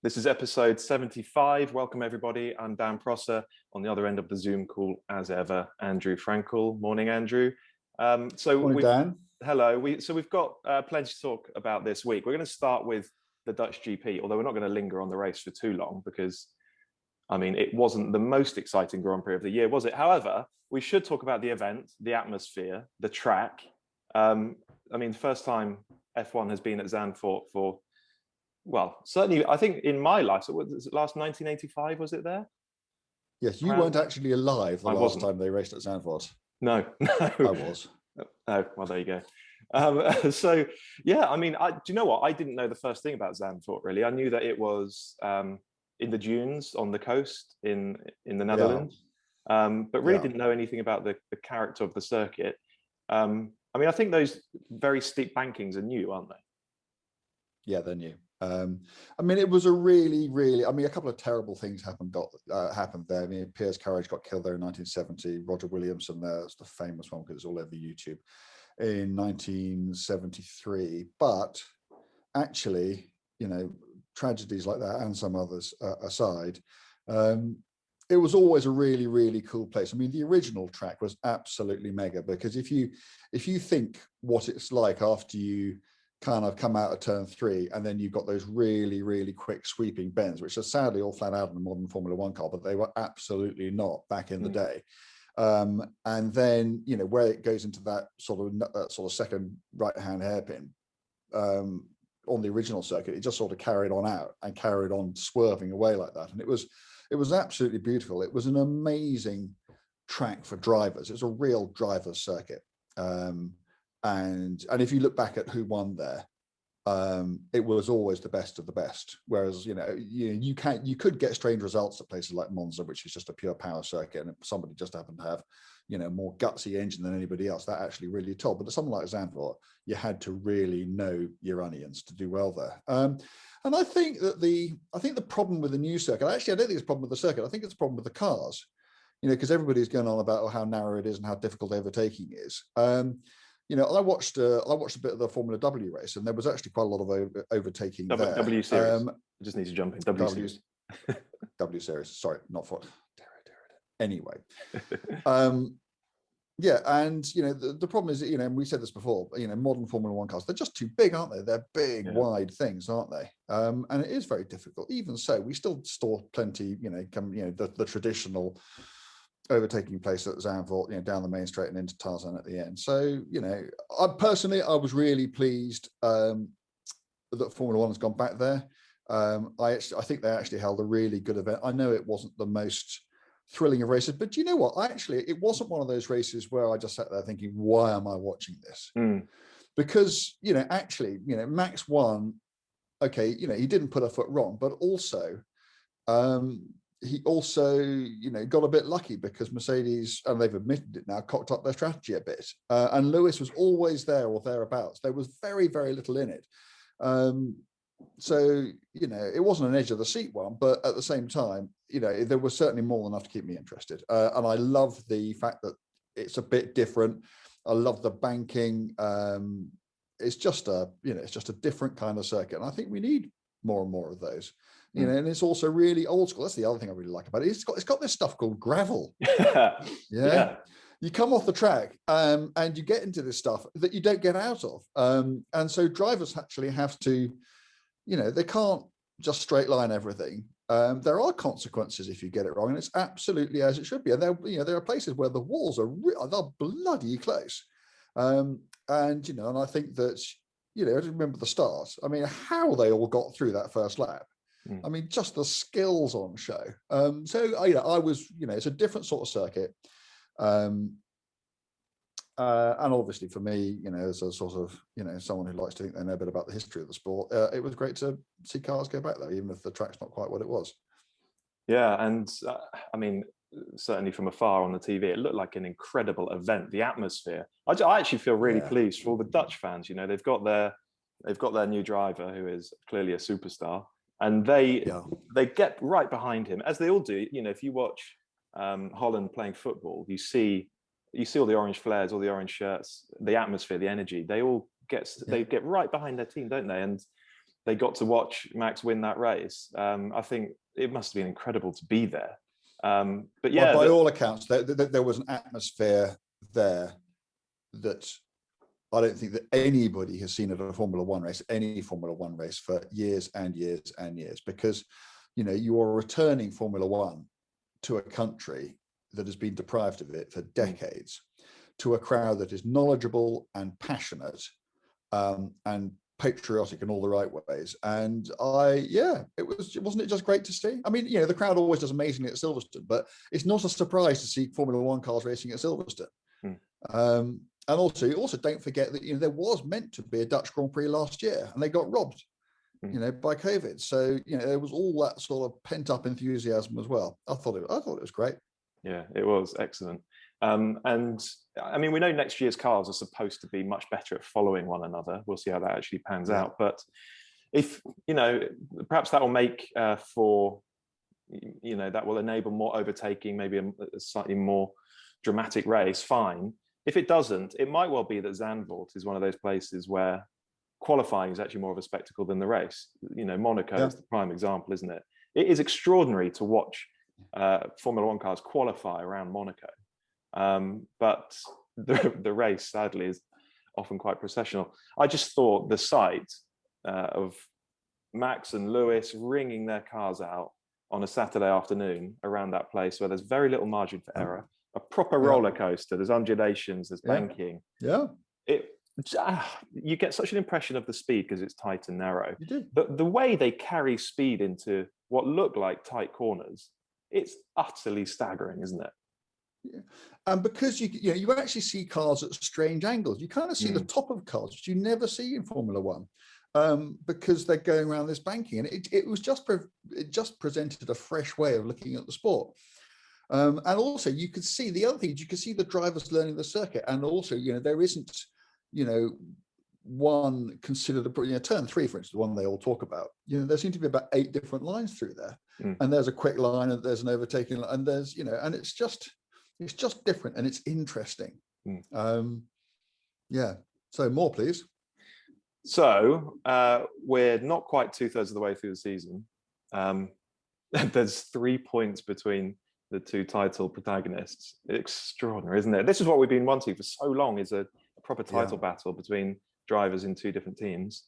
This is episode 75. Welcome, everybody. I'm Dan Prosser. On the other end of the Zoom call, as ever, Andrew Frankel. Morning, Andrew. Morning, Dan. Hello. We've got plenty to talk about this week. We're going to start with the Dutch GP, although we're not going to linger on the race for too long because, I mean, it wasn't the most exciting Grand Prix of the year, was it? However, we should talk about the event, the atmosphere, the track. I mean, first time F1 has been at Zandvoort for, well, certainly, I think in my life, so was it last 1985, was it there? Yes, you weren't actually alive the last time they raced at Zandvoort. No. I was. Oh, well, there you go. So, yeah, I mean, do you know what? I didn't know the first thing about Zandvoort, really. I knew that it was in the dunes on the coast in the Netherlands, but really didn't know anything about the character of the circuit. I mean, I think those very steep bankings are new, aren't they? Yeah, they're new. I mean, it was a really, a couple of terrible things happened there. I mean, Piers Courage got killed there in 1970. Roger Williamson, there's the famous one because it's all over YouTube, in 1973. But actually, you know, tragedies like that and some others aside, it was always a really, really cool place. I mean, the original track was absolutely mega because if you think what it's like after you kind of come out of turn 3 and then you've got those really, really quick sweeping bends, which are sadly all flat out in a modern Formula One car, but they were absolutely not back in the day. And then, you know, where it goes into that sort of second right-hand hairpin on the original circuit, it just sort of carried on out and carried on swerving away like that. And it was absolutely beautiful. It was an amazing track for drivers. It was a real driver's circuit. And if you look back at who won there, it was always the best of the best. Whereas, you could get strange results at places like Monza, which is just a pure power circuit, and somebody just happened to have, more gutsy engine than anybody else. That actually really told. But at something like Zandvoort, you had to really know your onions to do well there. And I think that the problem with the new circuit, actually, I don't think it's a problem with the circuit. I think it's a problem with the cars, because everybody's going on about how narrow it is and how difficult overtaking is. I watched a bit of the Formula W race, and there was actually quite a lot of overtaking there. W Series. I just need to jump in. W Series. W Series. Sorry, not for. Anyway, yeah, and the problem is that, and we said this before. Modern Formula One cars, they're just too big, aren't they? They're big, wide things, aren't they? And it is very difficult. Even so, we still store plenty. The traditional overtaking place at Zandvoort, down the main straight and into Tarzan at the end. So, I was really pleased that Formula One has gone back there. I think they actually held a really good event. I know it wasn't the most thrilling of races, but you know what? It wasn't one of those races where I just sat there thinking, why am I watching this? Because, Max won. Okay, he didn't put a foot wrong, but also, he also, got a bit lucky because Mercedes, and they've admitted it now, cocked up their strategy a bit. And Lewis was always there or thereabouts. There was very, very little in it. So, it wasn't an edge of the seat one, but at the same time, there was certainly more than enough to keep me interested. And I love the fact that it's a bit different. I love the banking. It's just a different kind of circuit. And I think we need more and more of those. And it's also really old school. That's the other thing I really like about it. It's got this stuff called gravel. Yeah. You come off the track and you get into this stuff that you don't get out of. And so drivers actually have to, they can't just straight line everything. There are consequences if you get it wrong, and it's absolutely as it should be. And there are places where the walls they're bloody close. And I think that, I remember the start. I mean, how they all got through that first lap. I mean, just the skills on show. So I was, it's a different sort of circuit. And obviously for me, as a sort of, someone who likes to think they know a bit about the history of the sport, it was great to see cars go back there, even if the track's not quite what it was. Yeah, and I mean, certainly from afar on the TV, it looked like an incredible event. The atmosphere. I actually feel really pleased for all the Dutch fans. They've got their new driver who is clearly a superstar. And they get right behind him, as they all do. If you watch Holland playing football, you see all the orange flares, all the orange shirts, the atmosphere, the energy. They all get right behind their team, don't they? And they got to watch Max win that race. I think it must have been incredible to be there. But yeah, by all accounts, there was an atmosphere there that I don't think that anybody has seen at a Formula One race, any Formula One race, for years and years and years, because, you know, you are returning Formula One to a country that has been deprived of it for decades, to a crowd that is knowledgeable and passionate, and patriotic in all the right ways. And wasn't it just great to see? I mean, you know, the crowd always does amazingly at Silverstone, but it's not a surprise to see Formula One cars racing at Silverstone. And also don't forget that, you know, there was meant to be a Dutch Grand Prix last year and they got robbed, you know, by COVID. So, you know, there was all that sort of pent up enthusiasm as well. I thought it was great. Yeah, it was excellent. And I mean, we know next year's cars are supposed to be much better at following one another. We'll see how that actually pans out. But if, you know, perhaps that will make for, you know, that will enable more overtaking, maybe a slightly more dramatic race, fine. If it doesn't, it might well be that Zandvoort is one of those places where qualifying is actually more of a spectacle than the race. You know, Monaco is the prime example, isn't it? It is extraordinary to watch Formula One cars qualify around Monaco. But the race, sadly, is often quite processional. I just thought the sight of Max and Lewis ringing their cars out on a Saturday afternoon around that place where there's very little margin for error, a proper roller coaster, there's undulations, there's banking. You get such an impression of the speed because it's tight and narrow. You do. But the way they carry speed into what look like tight corners, it's utterly staggering, isn't it? Yeah. And because you actually see cars at strange angles. You kind of see the top of cars, which you never see in Formula One, because they're going around this banking, and it just presented a fresh way of looking at the sport. And also, you could see the other things. You could see the drivers learning the circuit, and also, you know, there isn't, you know, one considered turn 3, for instance, the one they all talk about. You know, there seem to be about 8 different lines through there, and there's a quick line, and there's an overtaking line, and there's, you know, and it's just different and it's interesting. So more, please. So we're not quite 2/3 of the way through the season. There's 3 points between the two title protagonists. Extraordinary, isn't it? This is what we've been wanting for so long, is a proper title battle between drivers in 2 different teams.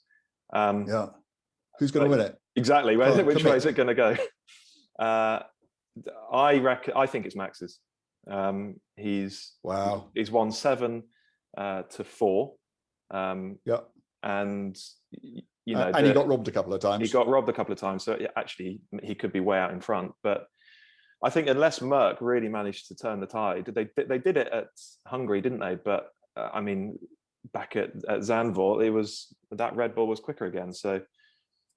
Who's going to win it? Exactly. Which way is it going to go? I think it's Max's. He's won 7 to 4. And you know, and he got robbed a couple of times. So actually, he could be way out in front. But I think unless Merck really managed to turn the tide, they did it at Hungary, didn't they? But I mean, back at Zandvoort, it was that Red Bull was quicker again. So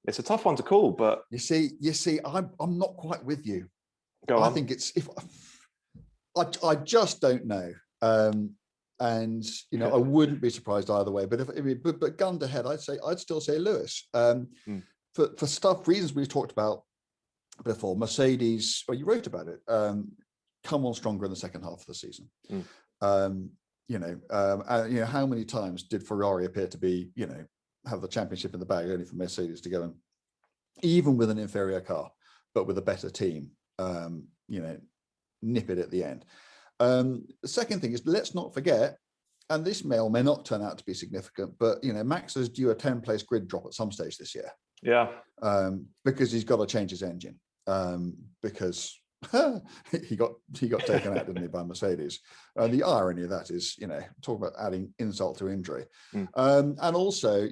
it's a tough one to call. But you see, I'm not quite with you. Go on. I think I just don't know. And you know, I wouldn't be surprised either way. But gun to head, I'd still say Lewis. For reasons we've talked about before. Mercedes, well, you wrote about it. Come on stronger in the second half of the season. You know, how many times did Ferrari appear to be, you know, have the championship in the bag, only for Mercedes to go and, even with an inferior car, but with a better team, you know, nip it at the end. The second thing is, let's not forget, and this may or may not turn out to be significant, but you know, Max is due a 10-place grid drop at some stage this year. Because he's got to change his engine, because he got taken out, didn't he, by Mercedes? The irony of that is, you know, talk about adding insult to injury. And also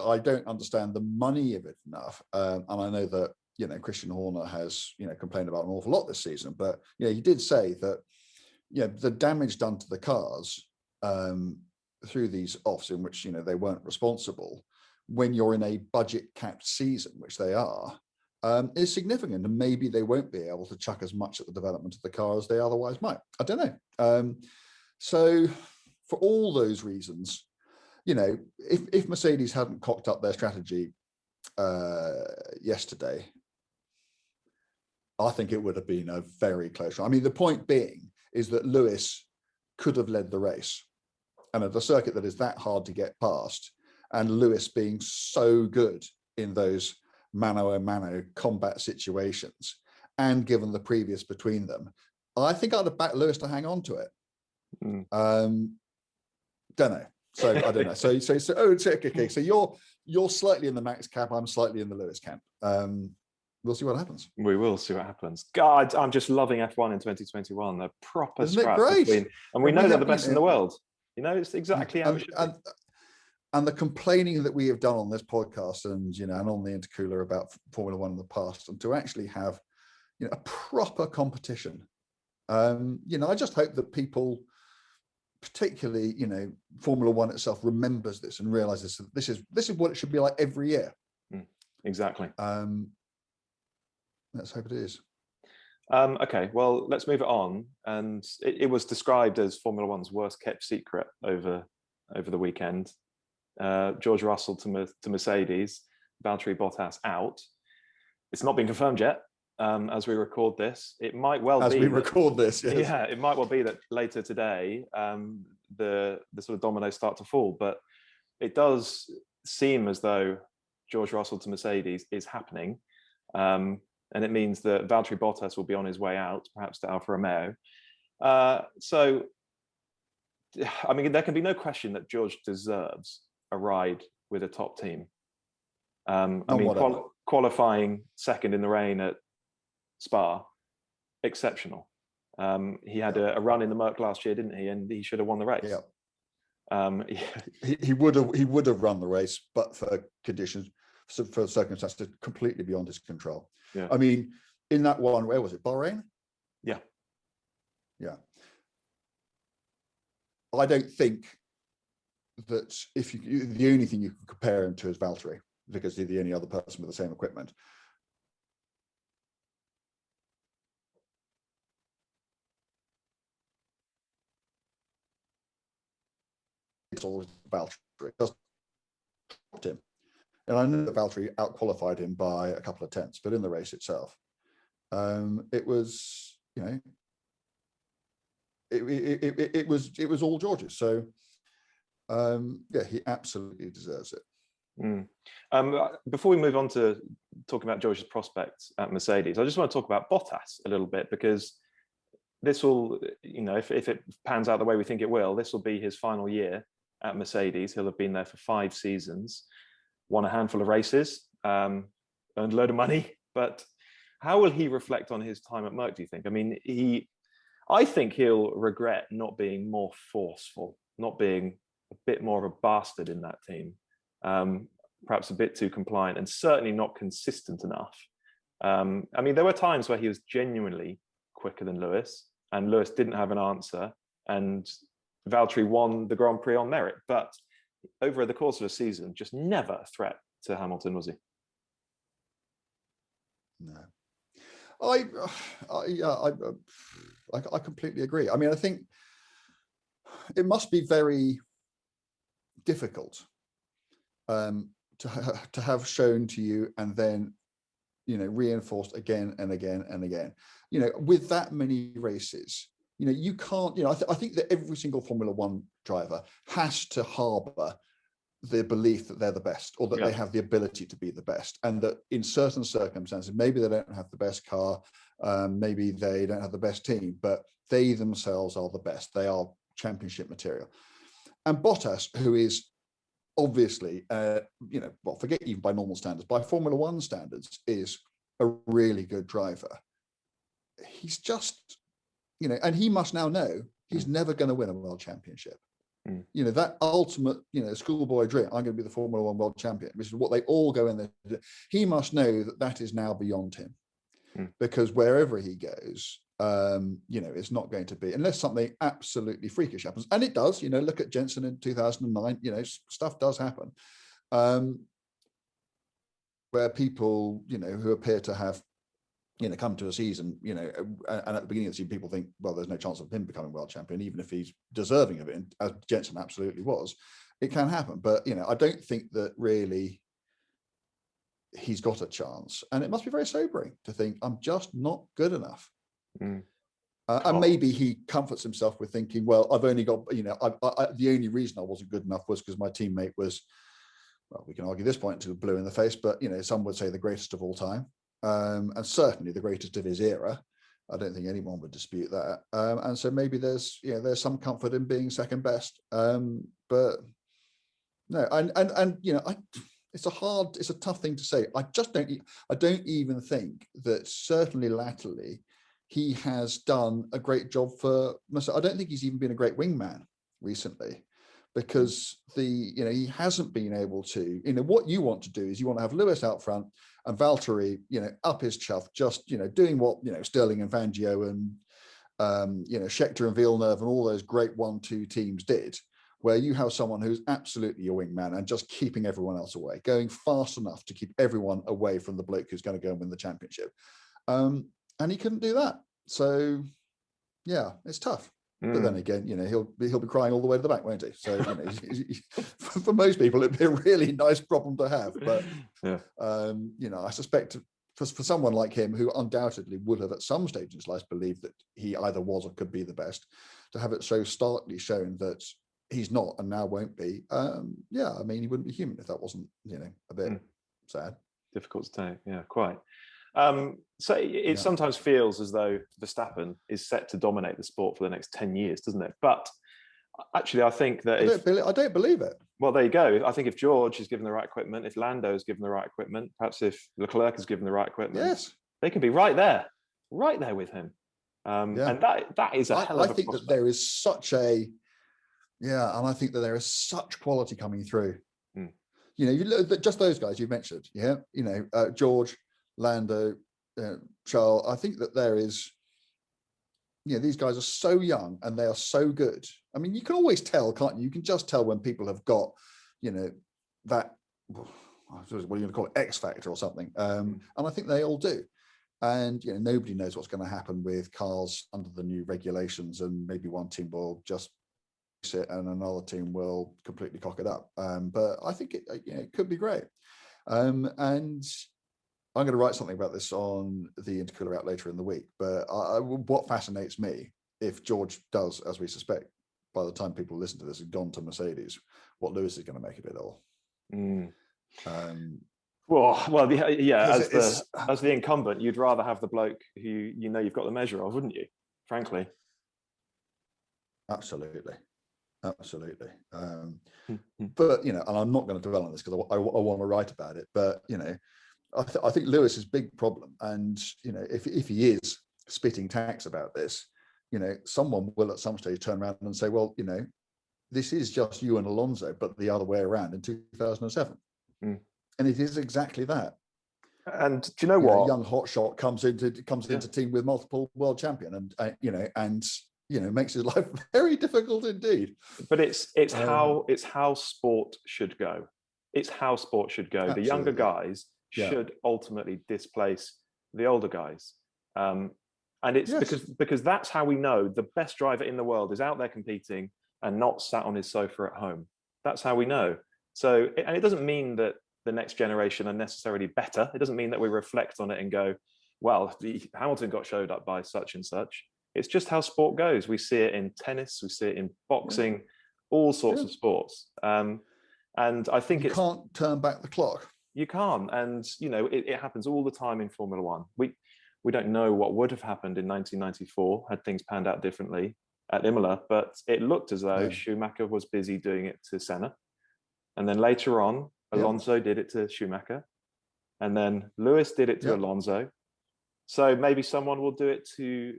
I don't understand the money of it enough, and I know that, you know, Christian Horner has, you know, complained about an awful lot this season, but you know, he did say that, you know, the damage done to the cars through these offs in which, you know, they weren't responsible, when you're in a budget capped season, which they are, is significant, and maybe they won't be able to chuck as much at the development of the car as they otherwise might. I don't know. So for all those reasons, you know, if Mercedes hadn't cocked up their strategy yesterday, I think it would have been a very close one. I mean, the point being is that Lewis could have led the race, and at a circuit that is that hard to get past, and Lewis being so good in those mano a mano combat situations, and given the previous between them, I think I'd have backed Lewis to hang on to it. Don't know. So I don't know. So okay. So you're slightly in the Max camp. I'm slightly in the Lewis camp. We'll see what happens. We will see what happens. God, I'm just loving F1 in 2021. A proper Isn't scrap it great? between, and we know they're the best in the world. You know, it's exactly how it should be. And the complaining that we have done on this podcast and, you know, and on the Intercooler about Formula One in the past, and to actually have, you know, a proper competition. You know, I just hope that people, particularly, you know, Formula One itself, remembers this and realizes that this is what it should be like every year. Exactly. Let's hope it is. Okay, well, let's move it on. And it was described as Formula One's worst kept secret over the weekend. George Russell to Mercedes, Valtteri Bottas out. It's not been confirmed yet. As we record this, it might well be. Yes. Yeah, it might well be that later today, the sort of dominoes start to fall. But it does seem as though George Russell to Mercedes is happening, and it means that Valtteri Bottas will be on his way out, perhaps to Alfa Romeo. So, I mean, there can be no question that George deserves a ride with a top team. I mean, qualifying second in the rain at Spa, exceptional. He had a run in the Merc last year, didn't he? And he should have won the race. Yeah. He would have run the race, but for conditions, for circumstances completely beyond his control. Yeah. I mean, in that one, where was it? Bahrain? Yeah. Yeah. I don't think that the only thing you can compare him to is Valtteri, because he's the only other person with the same equipment. It's always Valtteri. It doesn't stop him. And I know that Valtteri outqualified him by a couple of tenths, but in the race itself, it was, you know, it was all George's. So yeah, he absolutely deserves it. Before we move on to talking about George's prospects at Mercedes, I just want to talk about Bottas a little bit, because this will, you know, if it pans out the way we think it will, this will be his final year at Mercedes. He'll have been there for 5 seasons, won a handful of races, earned a load of money. But how will he reflect on his time at Merc, do you think? I mean, I think he'll regret not being more forceful, not being a bit more of a bastard in that team, perhaps a bit too compliant, and certainly not consistent enough. I mean, there were times where he was genuinely quicker than Lewis, and Lewis didn't have an answer, and Valtteri won the Grand Prix on merit. But over the course of a season, just never a threat to Hamilton, was he? No. I completely agree. I mean, I think it must be very difficult to have shown to you and then, you know, reinforced again and again and again, you know, with that many races. You know, you can't, you know, I think that every single Formula One driver has to harbour the belief that they're the best, or that they have the ability to be the best, and that in certain circumstances, maybe they don't have the best car, maybe they don't have the best team, but they themselves are the best. They are championship material. And Bottas, who is obviously, you know, well, forget even by normal standards, by Formula One standards, is a really good driver. He's just, you know, and he must now know he's never going to win a world championship. You know, that ultimate, you know, schoolboy dream, I'm going to be the Formula One world champion, which is what they all go in there to do. He must know that that is now beyond him, because wherever he goes, you know, it's not going to be, unless something absolutely freakish happens. And it does, you know, look at Jensen in 2009, you know, stuff does happen. Where people, you know, who appear to have, you know, come to a season, you know, and at the beginning of the season, people think, well, there's no chance of him becoming world champion, even if he's deserving of it, as Jensen absolutely was. It can happen. But, you know, I don't think that really he's got a chance. And it must be very sobering to think, I'm just not good enough. And maybe he comforts himself with thinking, well, I've only got, you know, the only reason I wasn't good enough was because my teammate was well, we can argue this point until blue in the face, but some would say the greatest of all time, and certainly the greatest of his era. I don't think anyone would dispute that. And so maybe there's some comfort in being second best. But no, it's a tough thing to say. I don't even think that certainly latterly he has done a great job for Mercedes. I don't think he's even been a great wingman recently, because he hasn't been able to, what you want to do is you want to have Lewis out front and Valtteri, up his chuff, just, doing what, Sterling and Fangio and, Scheckter and Villeneuve and all those great 1-2 teams did, where you have someone who's absolutely your wingman and just keeping everyone else away, going fast enough to keep everyone away from the bloke who's going to go and win the championship. And he couldn't do that. So, yeah, it's tough. But then again, he'll be crying all the way to the back, won't he? So, for most people, it'd be a really nice problem to have. But, I suspect for someone like him, who undoubtedly would have at some stage in his life believed that he either was or could be the best, to have it so starkly shown that he's not and now won't be. He wouldn't be human if that wasn't, a bit sad. Difficult to take, yeah, quite. So it sometimes feels as though Verstappen is set to dominate the sport for the next 10 years, doesn't it? But actually, I think that I don't believe it. Well, there you go. I think if George is given the right equipment, if Lando is given the right equipment, perhaps if Leclerc is given the right equipment, yes, they can be right there with him. And that is a hell of a I think prospect. that there is such and I think that there is such quality coming through. You look at just those guys you've mentioned, George, Lando, Charles. I think that there is, these guys are so young and they are so good. I mean, you can always tell, can't you? You can just tell when people have got, that, what are you going to call it, X factor or something. And I think they all do. And, nobody knows what's going to happen with cars under the new regulations, and maybe one team will just it and another team will completely cock it up. But I think it could be great. And I'm going to write something about this on the Intercooler out later in the week. But what fascinates me, if George does, as we suspect, by the time people listen to this, has gone to Mercedes, what Lewis is going to make of it all. As the incumbent, you'd rather have the bloke who you've got the measure of, wouldn't you? Frankly. Absolutely. But, and I'm not going to dwell on this because I want to write about it. But, I think Lewis's big problem, and if he is spitting tax about this, someone will at some stage turn around and say, well, this is just you and Alonso, but the other way around in 2007, and it is exactly that. And do you know what? A young hotshot comes into team with multiple world champion, and makes his life very difficult indeed. But it's how sport should go. It's how sport should go. Absolutely. The younger guys should ultimately displace the older guys. And it's because that's how we know the best driver in the world is out there competing and not sat on his sofa at home. That's how we know. So, and it doesn't mean that the next generation are necessarily better. It doesn't mean that we reflect on it and go, well, Hamilton got showed up by such and such. It's just how sport goes. We see it in tennis, we see it in boxing, all sorts of sports. And I think you can't turn back the clock. You can't, and it happens all the time in Formula One. We don't know what would have happened in 1994 had things panned out differently at Imola, but it looked as though Schumacher was busy doing it to Senna, and then later on Alonso did it to Schumacher, and then Lewis did it to Alonso. So maybe someone will do it to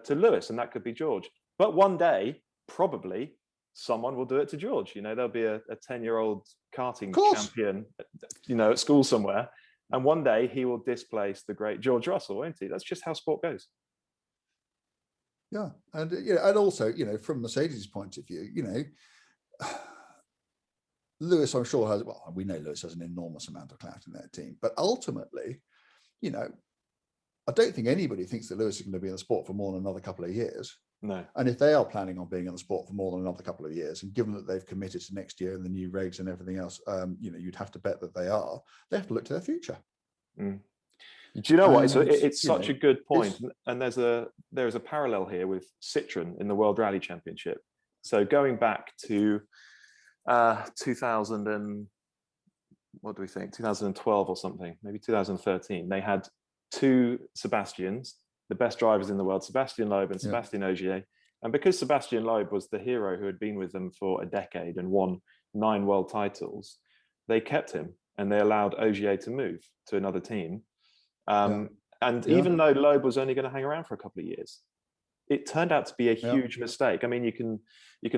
Lewis, and that could be George. But one day, probably, someone will do it to George. There'll be a 10-year-old karting champion, at school somewhere, and one day he will displace the great George Russell, won't he? That's just how sport goes. Yeah, and also, from Mercedes' point of view, Lewis, I'm sure has. Well, we know Lewis has an enormous amount of clout in their team, but ultimately, I don't think anybody thinks that Lewis is going to be in the sport for more than another couple of years. No. And if they are planning on being in the sport for more than another couple of years, and given that they've committed to next year and the new regs and everything else, you'd have to bet that they have to look to their future. Do you know what? It's such a good point. And there is a parallel here with Citroën in the World Rally Championship. So going back to 2000 and what do we think, 2012 or something, maybe 2013, they had two Sebastians, the best drivers in the world, Sebastian Loeb and Sebastian Ogier. And because Sebastian Loeb was the hero who had been with them for a decade and won 9 world titles, they kept him and they allowed Ogier to move to another team. And even though Loeb was only going to hang around for a couple of years, it turned out to be a huge mistake. I mean, you can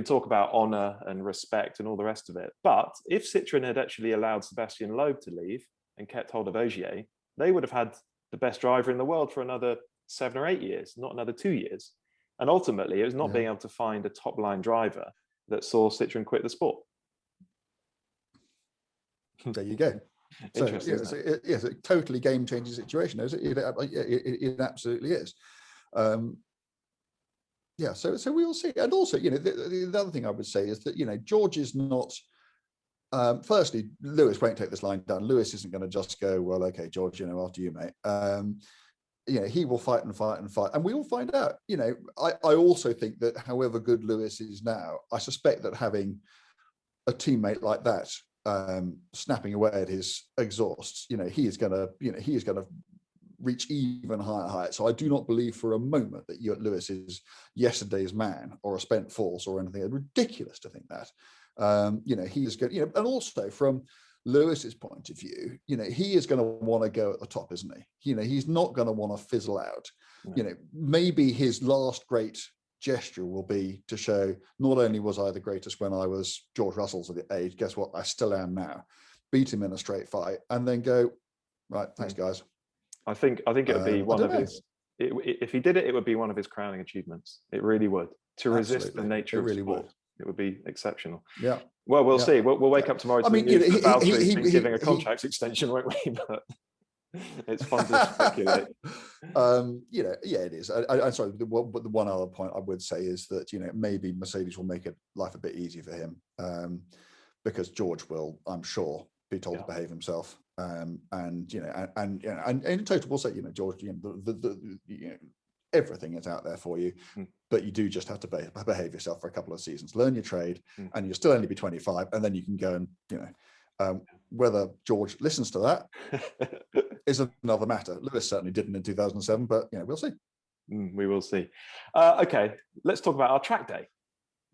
talk about honor and respect and all the rest of it. But if Citroën had actually allowed Sebastian Loeb to leave and kept hold of Ogier, they would have had the best driver in the world for another 7 or 8 years, not another 2 years. And ultimately, it was not being able to find a top line driver that saw Citroën quit the sport. There you go. So, yes, a totally game-changing situation. It absolutely is. So we will see. And also, the other thing I would say is that, George is not, firstly, Lewis won't take this line down. Lewis isn't going to just go, well, okay, George, after you, mate. He will fight and fight and fight, and we will find out. I also think that however good Lewis is now, I suspect that having a teammate like that snapping away at his exhausts, he is going to reach even higher heights. So I do not believe for a moment that Lewis is yesterday's man or a spent force or anything. It's ridiculous to think that. He is going. And also from Lewis's point of view, he is going to want to go at the top, isn't he? He's not going to want to fizzle out. No. Maybe his last great gesture will be to show not only was I the greatest when I was George Russell's age, guess what? I still am now. Beat him in a straight fight, and then go, right, thanks, guys. I think it would be one of his. If he did it, it would be one of his crowning achievements. It really would. To resist the nature of sport. It would be exceptional. Yeah. Well, we'll see. We'll wake up tomorrow to the news that Valtteri's been giving a contract extension, won't we? But it's fun to speculate. It is. I'm sorry, but the one other point I would say is that maybe Mercedes will make life a bit easier for him, because George will, I'm sure, be told to behave himself. And in total, we'll say, George, everything is out there for you, but you do just have to behave yourself for a couple of seasons, learn your trade, and you'll still only be 25, and then you can go and whether George listens to that is another matter. Lewis certainly didn't in 2007, but we'll see. We will see. Okay, let's talk about our track day.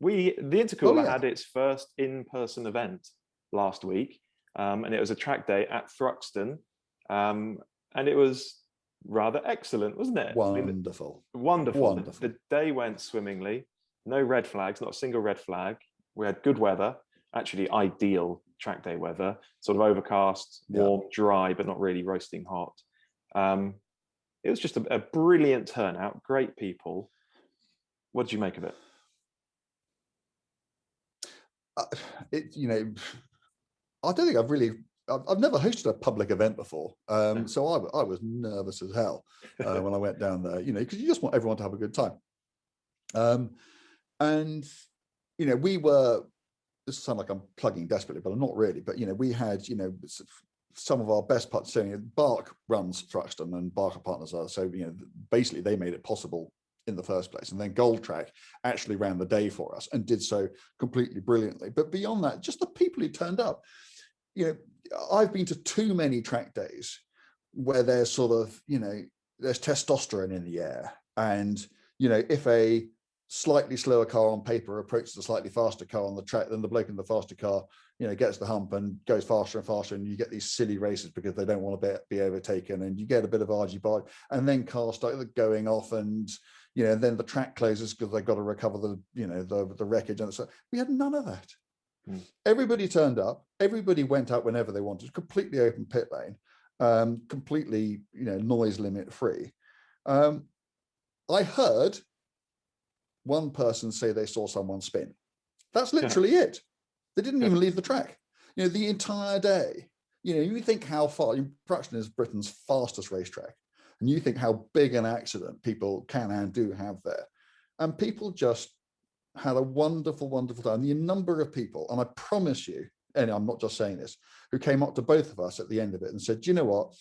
The Intercooler had its first in-person event last week, and it was a track day at Thruxton, and it was rather excellent, wasn't it? Wonderful. Wonderful. The day went swimmingly. No red flags, not a single red flag. We had good weather, actually ideal track day weather, sort of overcast, warm, dry, but not really roasting hot. It was just a brilliant turnout, great people. What did you make of it? I don't think I've never hosted a public event before, so I was nervous as hell when I went down there, because you just want everyone to have a good time. We were, this sounds like I'm plugging desperately, but I'm not really, but we had some of our best parts. So Bark runs Thruxton and Barker Partners are, so basically they made it possible in the first place, and then Gold Track actually ran the day for us and did so completely brilliantly. But beyond that, just the people who turned up. I've been to too many track days where there's sort of, there's testosterone in the air. And, if a slightly slower car on paper approaches a slightly faster car on the track, then the bloke in the faster car, gets the hump and goes faster and faster. And you get these silly races because they don't want to be overtaken. And you get a bit of argy-bargy. And then cars start going off and, then the track closes because they've got to recover the wreckage. And so we had none of that. Everybody turned up, everybody went out whenever they wanted, completely open pit lane, completely noise limit free. I heard one person say they saw someone spin. That's literally it. They didn't even leave the track, the entire day. You think how far, Thruxton is Britain's fastest racetrack, and you think how big an accident people can and do have there, and people just had a wonderful, wonderful time. The number of people, and I promise you, and I'm not just saying this, who came up to both of us at the end of it and said, you know what,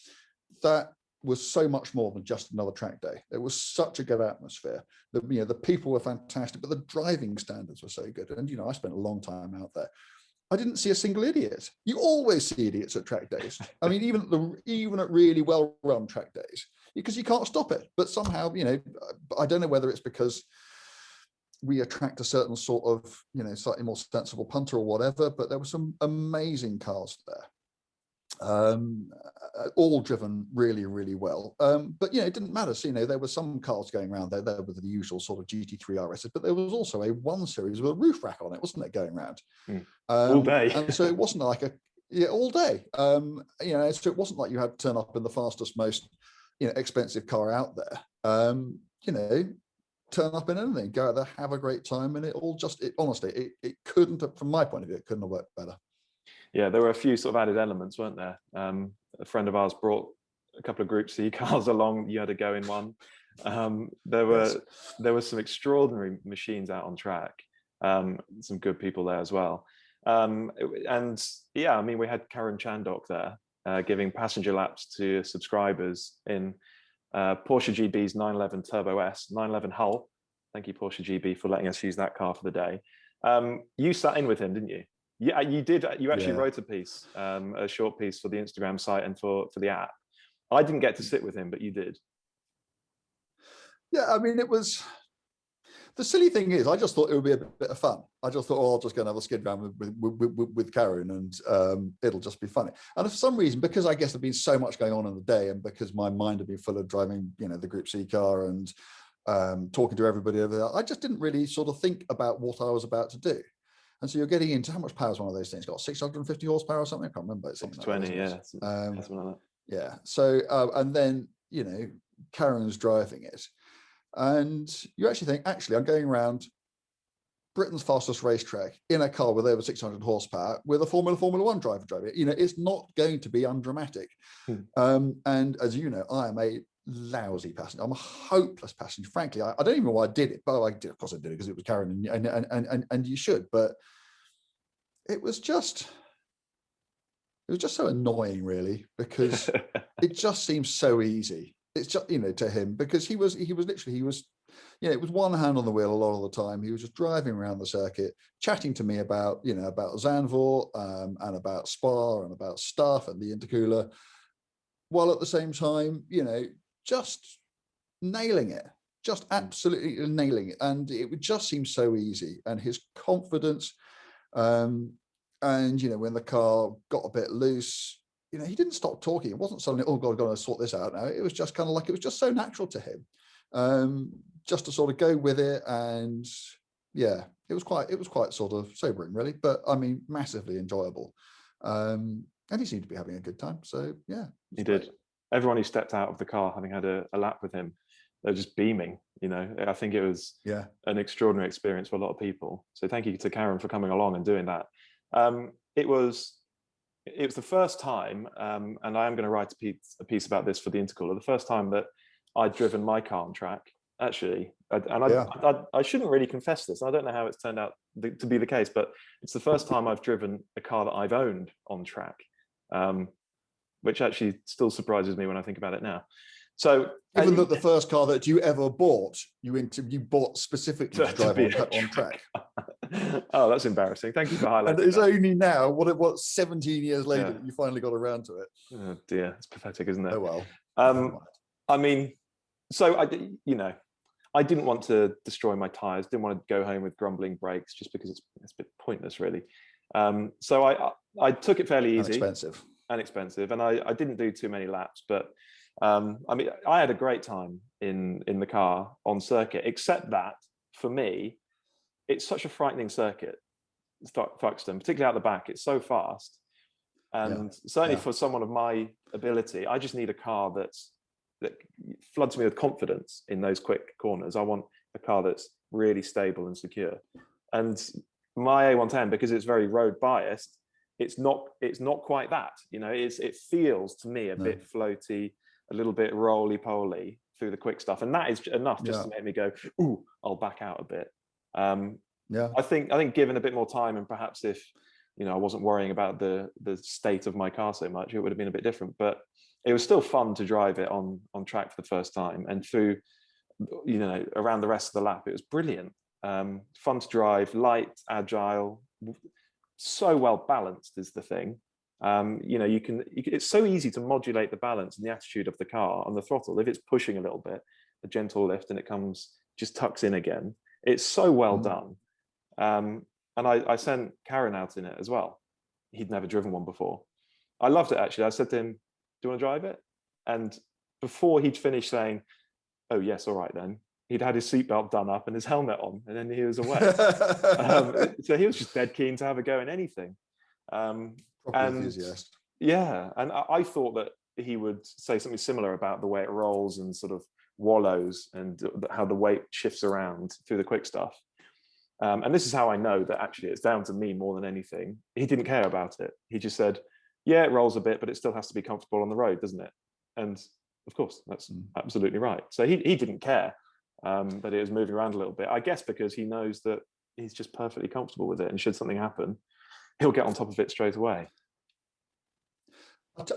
that was so much more than just another track day. It was such a good atmosphere. The people were fantastic, but the driving standards were so good. And, I spent a long time out there. I didn't see a single idiot. You always see idiots at track days. I mean, even at really well-run track days, because you can't stop it. But somehow, I don't know whether it's because we attract a certain sort of, slightly more sensible punter or whatever, but there were some amazing cars there. All driven really, really well. But it didn't matter. So, there were some cars going around there with the usual sort of GT3 RSs, but there was also a 1 Series with a roof rack on it, wasn't it, going around? All day. And so it wasn't like all day. So it wasn't like you had to turn up in the fastest, most expensive car out there. Turn up in anything, go out there, have a great time, and honestly, it couldn't have, from my point of view, it couldn't have worked better. Yeah, there were a few sort of added elements, weren't there? A friend of ours brought a couple of Group C cars along. You had to go in one. There were some extraordinary machines out on track. Some good people there as well. And yeah, I mean, we had Karen Chandok there giving passenger laps to subscribers in Porsche GB's 911 Turbo S, 911 Hull. Thank you, Porsche GB, for letting us use that car for the day. You sat in with him, didn't you? Yeah, you did. You actually wrote a piece, a short piece for the Instagram site and for the app. I didn't get to sit with him, but you did. Yeah, I mean, it was... The silly thing is, I just thought it would be a bit of fun. I just thought, I'll just go and have a skid round with Karen, and it'll just be funny. And for some reason, because I guess there'd been so much going on in the day, and because my mind had been full of driving, the Group C car and talking to everybody over there, I just didn't really sort of think about what I was about to do. And so you're getting into, how much power is one of those things got? 650 horsepower or something? I can't remember. It's something 20, like that, yeah. Something like that. Yeah. So, and then, Karen's driving it. And you actually think, I'm going around Britain's fastest racetrack in a car with over 600 horsepower with a Formula One driver driving it. It's not going to be undramatic. And as you know, I am a lousy passenger. I'm a hopeless passenger. Frankly, I don't even know why I did it, but I did. Of course I did it because it was Karen, and you should. But it was just so annoying, really, because it just seems so easy. It's just, to him, because he was it was one hand on the wheel a lot of the time. He was just driving around the circuit, chatting to me about Zandvoort and about Spa and about stuff and the intercooler, while at the same time, just nailing it, just absolutely nailing it. And it would just seem so easy. And his confidence, and, when the car got a bit loose, he didn't stop talking. It wasn't suddenly, oh God, I've got to sort this out now. It was just kind of like, it was just so natural to him, just to sort of go with it. And yeah, it was quite sort of sobering, really, but I mean, massively enjoyable. And he seemed to be having a good time. So yeah. He did. Everyone who stepped out of the car, having had a lap with him, they were just beaming, I think it was an extraordinary experience for a lot of people. So thank you to Karen for coming along and doing that. It was the first time, and I am going to write a piece about this for the Intercooler, the first time that I'd driven my car on track, actually. I shouldn't really confess this. I don't know how it's turned out to be the case, but it's the first time I've driven a car that I've owned on track, which actually still surprises me when I think about it now. So even though the first car that you ever bought, you bought specifically to drive on track. Oh, that's embarrassing. Thank you for highlighting. And it's only now, what 17 years later, that you finally got around to it. Oh dear, it's pathetic, isn't it? Oh well. I mean, so I didn't want to destroy my tires. Didn't want to go home with grumbling brakes, just because it's a bit pointless, really. So I took it fairly easy. Inexpensive, and I didn't do too many laps, but I mean, I had a great time in the car on circuit, except that for me, it's such a frightening circuit, Thruxton, particularly out the back. It's so fast, and certainly for someone of my ability, I just need a car that floods me with confidence in those quick corners. I want a car that's really stable and secure. And my A110, because it's very road biased, it's not quite that. It feels to me a bit floaty, a little bit roly-poly through the quick stuff, and that is enough just to make me go, ooh, I'll back out a bit. I think given a bit more time, and perhaps if I wasn't worrying about the state of my car so much, it would have been a bit different. But it was still fun to drive it on track for the first time, and through around the rest of the lap, it was brilliant. Fun to drive, light, agile, so well balanced is the thing. You can it's so easy to modulate the balance and the attitude of the car on the throttle. If it's pushing a little bit, a gentle lift, and it just tucks in again. It's so well done. And I sent Karen out in it as well. He'd never driven one before. I loved it, actually. I said to him, do you want to drive it? And before he'd finished saying, oh, yes, all right then, he'd had his seatbelt done up and his helmet on, and then he was away. So he was just dead keen to have a go in anything. And enthusiast. Yeah, and I thought that he would say something similar about the way it rolls and sort of wallows and how the weight shifts around through the quick stuff. And this is how I know that actually it's down to me more than anything. He didn't care about it. He just said, yeah, it rolls a bit, but it still has to be comfortable on the road, doesn't it? And of course, that's absolutely right. So he didn't care that it was moving around a little bit, I guess, because he knows that he's just perfectly comfortable with it. And should something happen, he'll get on top of it straight away.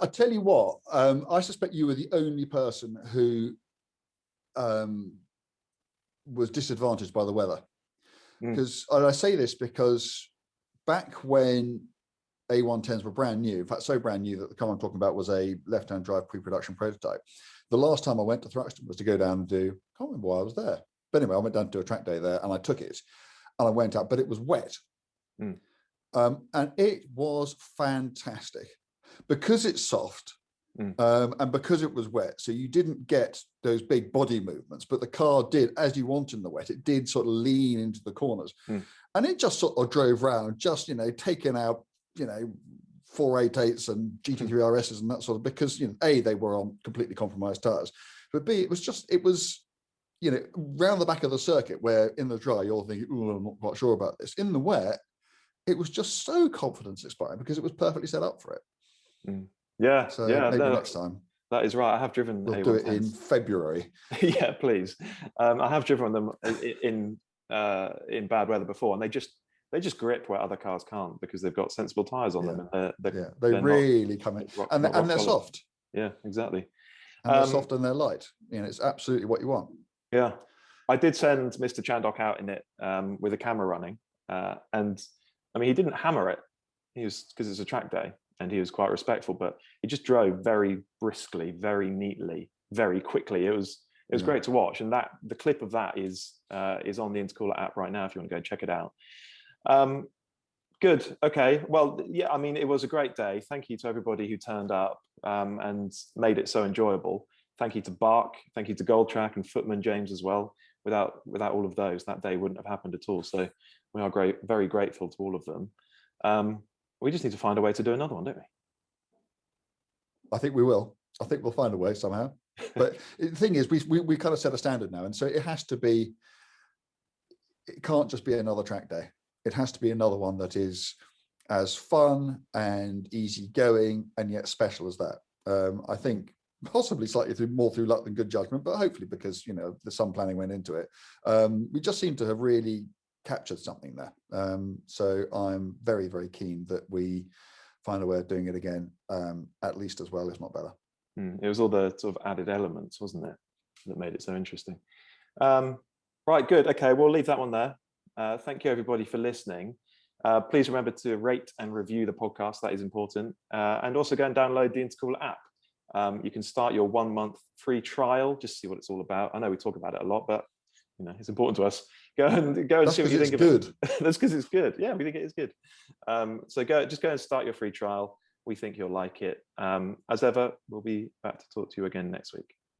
I tell you what, I suspect you were the only person who was disadvantaged by the weather. Because I say this because back when A110s were brand new, in fact, so brand new that the car I'm talking about was a left-hand drive pre-production prototype. The last time I went to Thruxton was to go down and do, I can't remember why I was there. But anyway, I went down to do a track day there and I took it and I went out, but it was wet. And it was fantastic because it's soft. And because it was wet, so you didn't get those big body movements, but the car did, as you want in the wet, it did sort of lean into the corners. And it just sort of drove around, just, taking out, 488s and GT3 RSs and that sort of, because, A, they were on completely compromised tires, but B, it was, round the back of the circuit where in the dry, you're thinking, oh, I'm not quite sure about this. In the wet, it was just so confidence inspiring because it was perfectly set up for it. Yeah, so yeah. Maybe next time. That is right. I have driven. We'll do it in February. Yeah, please. I have driven them in bad weather before, and they just grip where other cars can't because they've got sensible tires on them. And they really come in, and they're soft. Yeah, exactly. And they're soft and they're light. It's absolutely what you want. Yeah, I did send Mr. Chandok out in it with a camera running, and I mean he didn't hammer it. He was, because it's a track day. And he was quite respectful, but he just drove very briskly, very neatly, very quickly. It was great to watch, and the clip of that is on the Intercooler app right now if you want to go and check it out. Good. Okay. Well, yeah. I mean, it was a great day. Thank you to everybody who turned up and made it so enjoyable. Thank you to Bark. Thank you to Goldtrack and Footman James as well. Without all of those, that day wouldn't have happened at all. So we are very grateful to all of them. We just need to find a way to do another one, don't we? I think we will. I think we'll find a way somehow. But the thing is, we kind of set a standard now. And so it can't just be another track day. It has to be another one that is as fun and easygoing and yet special as that. I think possibly slightly more through luck than good judgment, but hopefully because, there's some planning went into it. We just seem to have really captured something there. So I'm very, very keen that we find a way of doing it again, at least as well, if not better. It was all the sort of added elements, wasn't it, that made it so interesting. Right, good. Okay, we'll leave that one there. Thank you, everybody, for listening. Please remember to rate and review the podcast. That is important. And also go and download the Intercooler app. You can start your 1 month free trial, just see what it's all about. I know we talk about it a lot, but it's important to us. Go and see what you think of it. That's because it's good. Yeah, we think it is good. So go and start your free trial. We think you'll like it. As ever, we'll be back to talk to you again next week.